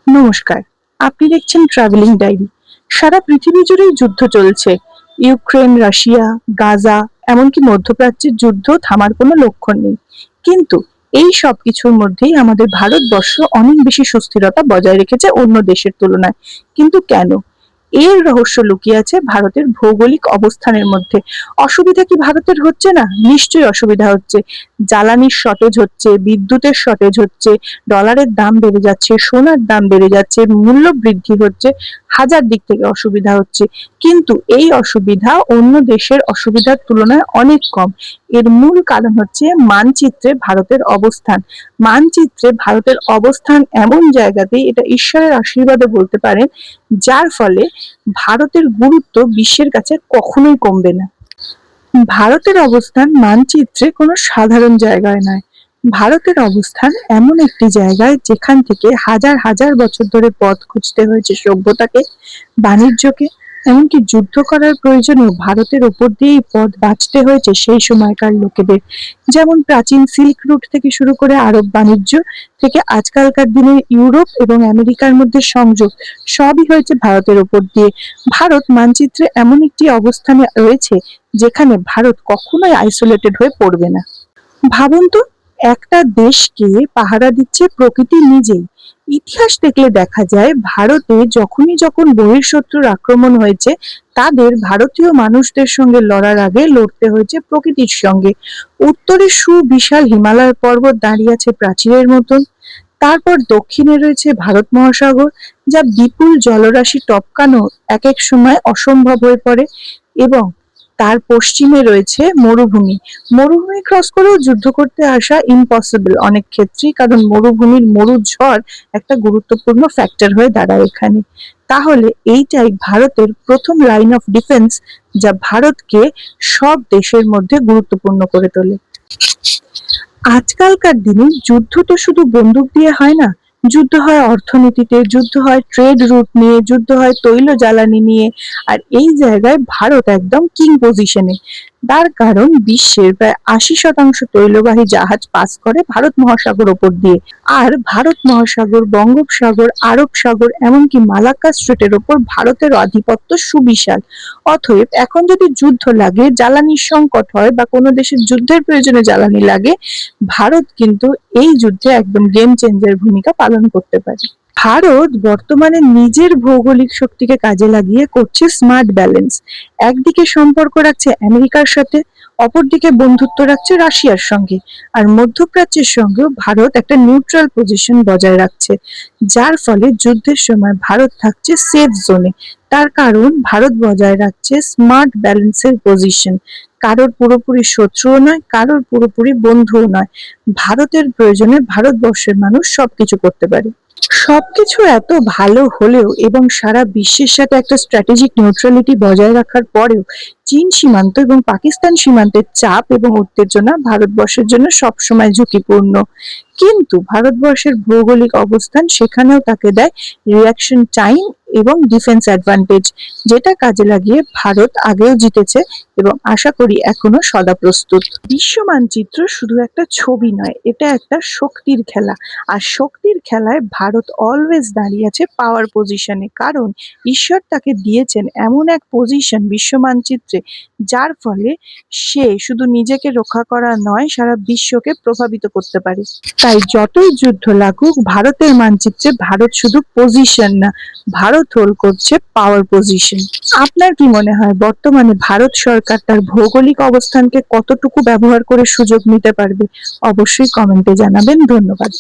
নমস্কার, আপনি দেখছেন ট্রাভেলিং ডায়েরি। সারা পৃথিবী জুড়েই যুদ্ধ চলছে। ইউক্রেন, রাশিয়া, গাজা, এমনকি মধ্যপ্রাচ্যের যুদ্ধ থামার কোনো লক্ষণ নেই। কিন্তু এই সব কিছুর মধ্যেই আমাদের ভারতবর্ষ অনেক বেশি সুস্থিরতা বজায় রেখেছে অন্য দেশের তুলনায়। কিন্তু কেন? এর রহস্য লুকিয়ে আছে ভারতের ভৌগোলিক অবস্থানের মধ্যে। অসুবিধা কি ভারতের হচ্ছে না? নিশ্চয়ই অসুবিধা হচ্ছে। জ্বালানির শর্টেজ হচ্ছে, বিদ্যুতের শর্টেজ হচ্ছে, ডলারের দাম বেড়ে যাচ্ছে, সোনার দাম বেড়ে যাচ্ছে, মূল্য বৃদ্ধি হচ্ছে, হাজার দিক থেকে অসুবিধা হচ্ছে। কিন্তু এই অসুবিধা অন্য দেশের অসুবিধার তুলনায় অনেক কম। এর মূল কারণ হচ্ছে মানচিত্রে ভারতের অবস্থান। মানচিত্রে ভারতের অবস্থান এমন জায়গাতেই, এটা ঈশ্বরের আশীর্বাদে বলতে পারেন, যার ফলে ভারতের গুরুত্ব বিশ্বের কাছে কখনোই কমবে না। ভারতের অবস্থান মানচিত্রে কোনো সাধারণ জায়গায় নয়। ভারতের অবস্থান এমন একটি জায়গায় যেখান থেকে হাজার হাজার বছর ধরে পথ খুঁজতে হয়েছে সভ্যতাকে, বাণিজ্যকে, এমনকি যুদ্ধ করার প্রয়োজনেও ভারতের ওপর দিয়েই পথ বাঁচতে হয়েছে সেই সময়কার লোকেদের। যেমন প্রাচীন সিল্ক রুট থেকে শুরু করে আরব বাণিজ্য, থেকে আজকালকার দিনে ইউরোপ এবং আমেরিকার মধ্যে সংযোগ, সবই হয়েছে ভারতের ওপর দিয়ে। ভারত মানচিত্রে এমন একটি অবস্থানে রয়েছে যেখানে ভারত কখনোই আইসোলেটেড হয়ে পড়বে না। ভাবুন তো, একটা দেশকে পাহারা দিচ্ছে প্রকৃতি নিজেই। ইতিহাস দেখলে দেখা যায় ভারতে যখন বহিঃশত্রুর আক্রমণ হয়েছে, তাদের ভারতীয় মানুষদের সঙ্গে লড়ার আগে লড়তে হয়েছে প্রকৃতির সঙ্গে। উত্তরে সুবিশাল হিমালয় পর্বত দাঁড়িয়ে আছে প্রাচীরের মতন। তারপর দক্ষিণে রয়েছে ভারত মহাসাগর, যা বিপুল জলরাশি টপকানো এক এক সময় অসম্ভব হয়ে পড়ে। এবং তার পশ্চিমে রয়েছে মরুভূমি। মরুভূমি ক্রস করেও যুদ্ধ করতে আসা ইম্পসিবল অনেক ক্ষেত্রেই, কারণ মরুভূমির মরুঝড় একটা গুরুত্বপূর্ণ ফ্যাক্টর হয়ে দাঁড়ায় এখানে। তাহলে এইটাই ভারতের প্রথম লাইন অফ ডিফেন্স, যা ভারতকে সব দেশের মধ্যে গুরুত্বপূর্ণ করে তোলে। আজকালকার দিনে যুদ্ধ তো শুধু বন্দুক দিয়ে হয় না। যুদ্ধ হয় অর্থনীতিতে, যুদ্ধ হয় ট্রেড রুট নিয়ে, যুদ্ধ হয় তৈল জ্বালানি নিয়ে। আর এই জায়গায় ভারত একদম কিং পজিশনে। তার কারণ বিশ্বের প্রায় 80% তৈলবাহী জাহাজ পাস করে ভারত মহাসাগর ওপর দিয়ে। আর ভারত মহাসাগর, বঙ্গোপসাগর, আরব সাগর, এমনকি মালাক্কা স্ট্রেটের ওপর ভারতের আধিপত্য সুবিশাল। অতএব এখন যদি যুদ্ধ লাগে, জ্বালানির সংকট হয়, বা কোনো দেশের যুদ্ধের প্রয়োজনে জ্বালানি লাগে, ভারত কিন্তু এই যুদ্ধে একদম গেম চেঞ্জার ভূমিকা পালন করতে পারে। ভারত বর্তমানে নিজের ভৌগোলিক শক্তিকে কাজে লাগিয়ে করছে স্মার্ট ব্যালেন্স। একদিকে সম্পর্ক রাখছে আমেরিকার সাথে, অপরদিকে বন্ধুত্ব রাখছে রাশিয়ার সঙ্গে। আর মধ্যপ্রাচ্যের সঙ্গেও ভারত একটা নিউট্রাল পজিশন বজায় রাখছে, যার ফলে যুদ্ধের সময় ভারত থাকছে সেফ জোনে। তার কারণ ভারত বজায় রাখছে স্মার্ট ব্যালেন্সের পজিশন। কারোর পুরোপুরি শত্রুও নয়, কারোর পুরোপুরি বন্ধুও নয়। ভারতের প্রয়োজনে ভারতবর্ষের মানুষ সবকিছু করতে পারে। সবকিছু এত ভালো হলেও এবং সারা বিশ্বের সাথে একটা স্ট্র্যাটেজিক নিউট্রালিটি বজায় রাখার পরেও চীন সীমান্ত এবং পাকিস্তান সীমান্তের চাপ এবং উত্তেজনা ভারতবর্ষের জন্য সবসময় ঝুঁকিপূর্ণ। কিন্তু ভারতবর্ষের ভৌগোলিক অবস্থান সেখানেও তাকে দেয় রিয়াকশন টাইম এবং ডিফেন্স অ্যাডভান্টেজ, যেটা কাজে লাগিয়ে ভারত আগেও জিতেছে এবং আশা করি এখনো সদা প্রস্তুত। বিশ্ব মানচিত্র শুধু একটা ছবি নয়, এটা একটা শক্তির খেলা। আর শক্তির খেলায় ভারত অলওয়েজ দাঁড়িয়ে আছে পাওয়ার পজিশনে, কারণ ঈশ্বর তাকে দিয়েছেন এমন এক পজিশন বিশ্ব মানচিত্রে, যার ফলে সে শুধু নিজেকে রক্ষা করা নয়, সারা বিশ্বকে প্রভাবিত করতে পারে। তাই যতই যুদ্ধ লাগুক, ভারতের মানচিত্রে ভারত শুধু পজিশন না, ভারত হোল্ড করছে পাওয়ার পজিশন। আপনার কি মনে হয় বর্তমানে ভারত সরকার তার ভৌগোলিক অবস্থানকে কতটুকু ব্যবহার করে সুযোগ নিতে পারবে? অবশ্যই কমেন্টে জানাবেন। ধন্যবাদ।